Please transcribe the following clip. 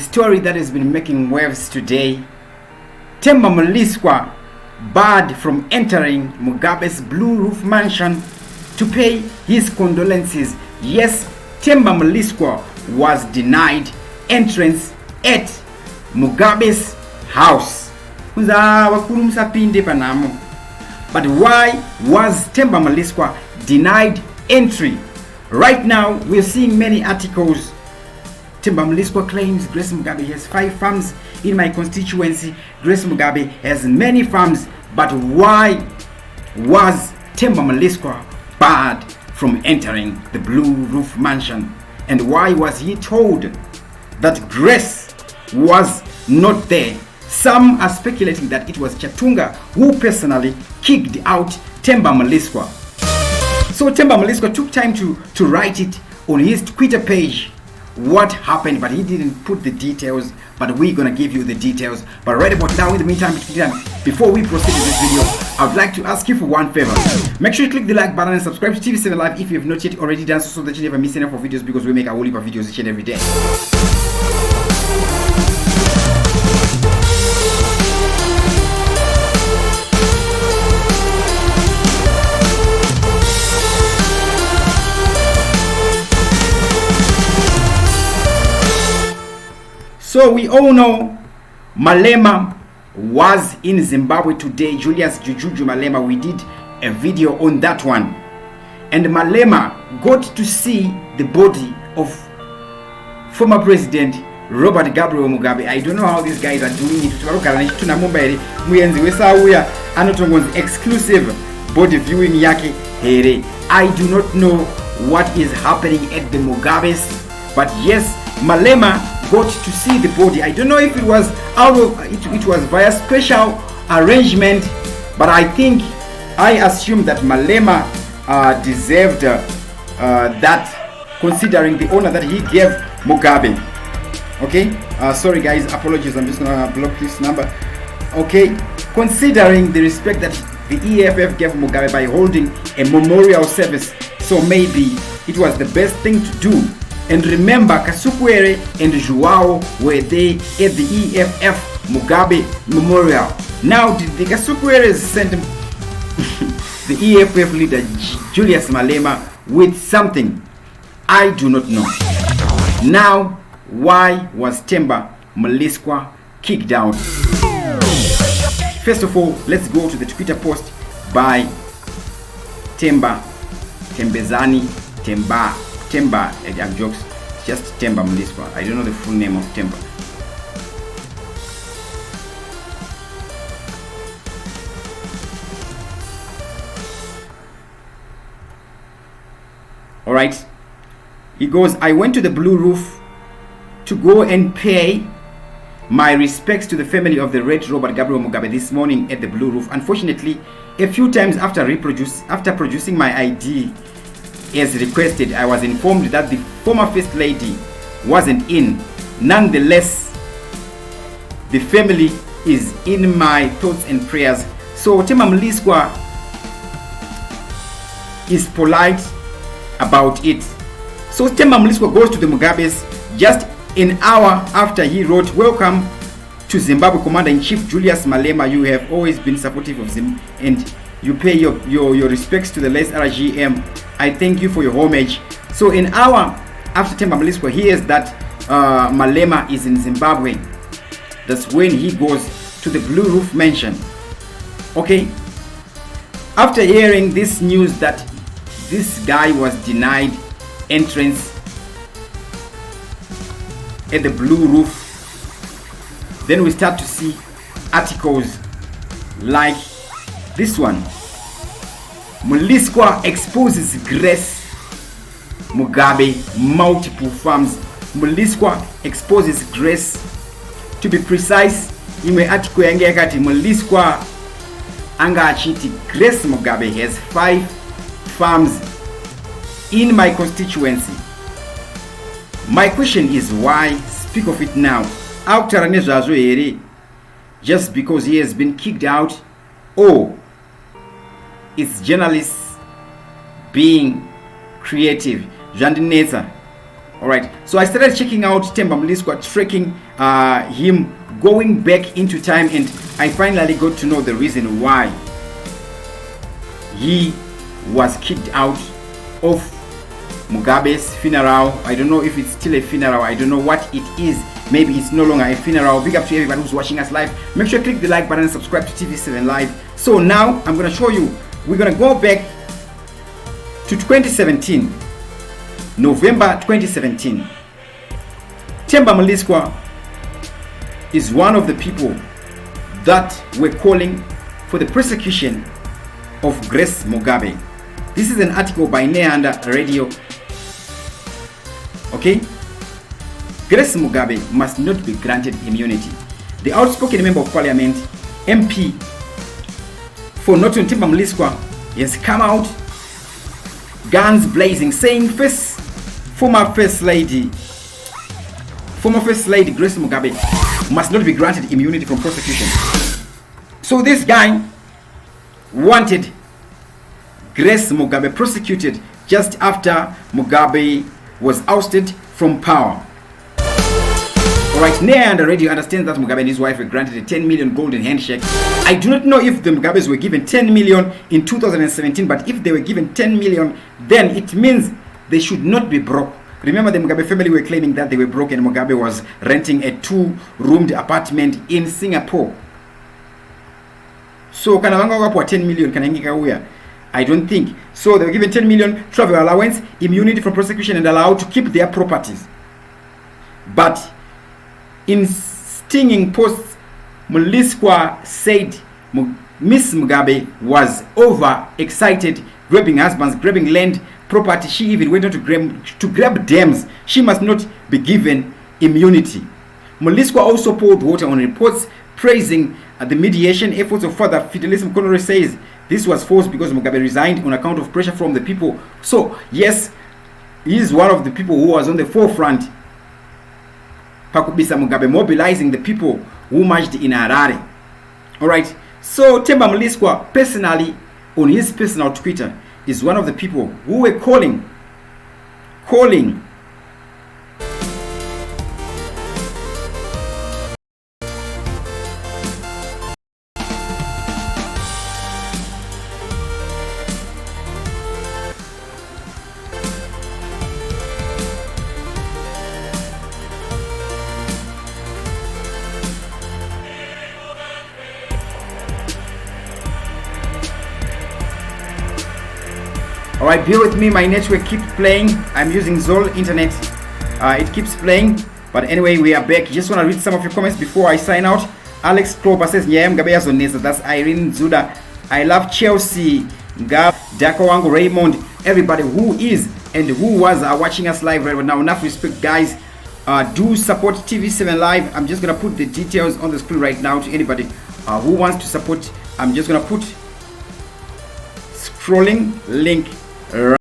story that has been making waves today. Temba Mliswa barred from entering Mugabes Blue Roof Mansion to pay his condolences. Yes, Temba Mliswa was denied entrance at Mugabe's house. But why was Temba Mliswa denied entry? Right now, we're seeing many articles. Temba Mliswa claims Grace Mugabe has 5 farms in my constituency. Grace Mugabe has many farms. But why was Temba Mliswa barred from entering the Blue Roof Mansion? And why was he told that Grace was not there? Some are speculating that it was Chatunga who personally kicked out Temba Mliswa. So Temba Mliswa took time to write it on his Twitter page what happened, but he didn't put the details, but we're gonna give you the details. But right about now, in the meantime, before we proceed with this video, I would like to ask you for one favor. Make sure you click the like button and subscribe to TV7 Live if you have not yet already done so that you never miss any of our videos, because we make a whole heap of videos each and every day. So we all know Malema was in Zimbabwe today. Julius Jujuju Malema, we did a video on that one. And Malema got to see the body of former President Robert Gabriel Mugabe. I don't know how these guys are doing it. Exclusive body viewing yake here. I do not know what is happening at the Mugabes, but yes, Malema got to see the body. I don't know if it was it was via special arrangement, but I assume that Malema deserved that, considering the honor that he gave Mugabe. Okay, sorry guys, apologies, I'm just gonna block this number. Okay, considering the respect that the EFF gave Mugabe by holding a memorial service, so maybe it was the best thing to do. And remember, Kasukwere and Joao were there at the EFF Mugabe Memorial. Now, did the Kasukwere send the EFF leader Julius Malema with something? I do not know. Now, why was Temba Mliswa kicked out? First of all, let's go to the Twitter post by Temba I'm jokes, just Temba Mliswa. I don't know the full name of Temba. Alright. He goes, I went to the Blue Roof to go and pay my respects to the family of the late Robert Gabriel Mugabe this morning at the Blue Roof. Unfortunately, a few times after producing my ID as requested, I was informed that the former First Lady wasn't in. Nonetheless, the family is in my thoughts and prayers. So Temba Mliswa is polite about it. So Temba Mliswa goes to the Mugabes just an hour after he wrote, welcome to Zimbabwe Commander-in-Chief Julius Malema. You have always been supportive of Zimbabwe and you pay your respects to the late RGM. I thank you for your homage. So an hour after Temba Mliswa hears that Malema is in Zimbabwe, that's when he goes to the Blue Roof Mansion. Okay, after hearing this news that this guy was denied entrance at the Blue Roof, then we start to see articles like this one. Mliswa exposes Grace Mugabe multiple farms. Mliswa exposes Grace. To be precise, imwe article yange yakati Mliswa anga achiti Grace Mugabe has 5 farms in my constituency. My question is, why speak of it now? Just because he has been kicked out, or it's journalists being creative? Jandinetsa All right, so I started checking out Temba Mliswa, tracking him going back into time, and I finally got to know the reason why he was kicked out of Mugabe's funeral. I don't know if it's still a funeral. I don't know what it is. Maybe it's no longer a funeral. Big up to everybody who's watching us live. Make sure you click the like button and subscribe to TV7 Live. So now I'm going to show you. We're going to go back to 2017. November 2017. Temba Mliswa is one of the people that were calling for the prosecution of Grace Mugabe. This is an article by Neanda Radio. Okay? Grace Mugabe must not be granted immunity. The outspoken member of parliament, MP for Norton, Temba Mliswa, has come out guns blazing, saying former First Lady Grace Mugabe must not be granted immunity from prosecution. So this guy wanted Grace Mugabe prosecuted just after Mugabe was ousted from power. Alright, Nea and the radio understands that Mugabe and his wife were granted a 10 million golden handshake. I do not know if the Mugabes were given 10 million in 2017, but if they were given 10 million, then it means they should not be broke. Remember, the Mugabe family were claiming that they were broke and Mugabe was renting a 2-roomed apartment in Singapore. So, can I 10 million? Can I I don't think. So, they were given 10 million travel allowance, immunity from prosecution, and allowed to keep their properties. But in stinging posts, Mliswa said Miss Mugabe was overexcited, grabbing husbands, grabbing land, property. She even went on to grab dams. She must not be given immunity. Mliswa also poured water on reports praising the mediation efforts of Father Fidelis Mkonore. Says this was forced because Mugabe resigned on account of pressure from the people. So yes, he is one of the people who was on the forefront. Pakubisa Mugabe mobilizing the people who marched in Harare. Alright, so Temba Mliswa personally, on his personal Twitter, is one of the people who were calling Alright, bear with me, my network keeps playing. I'm using Zol internet. It keeps playing. But anyway, we are back. Just want to read some of your comments before I sign out. Alex Kloba says, that's Irene Zuda. I love Chelsea. Gab, Dako Wango, Raymond, everybody who is and who was watching us live right now. Enough respect, guys. Do support TV7 Live. I'm just going to put the details on the screen right now to anybody who wants to support. I'm just going to put scrolling link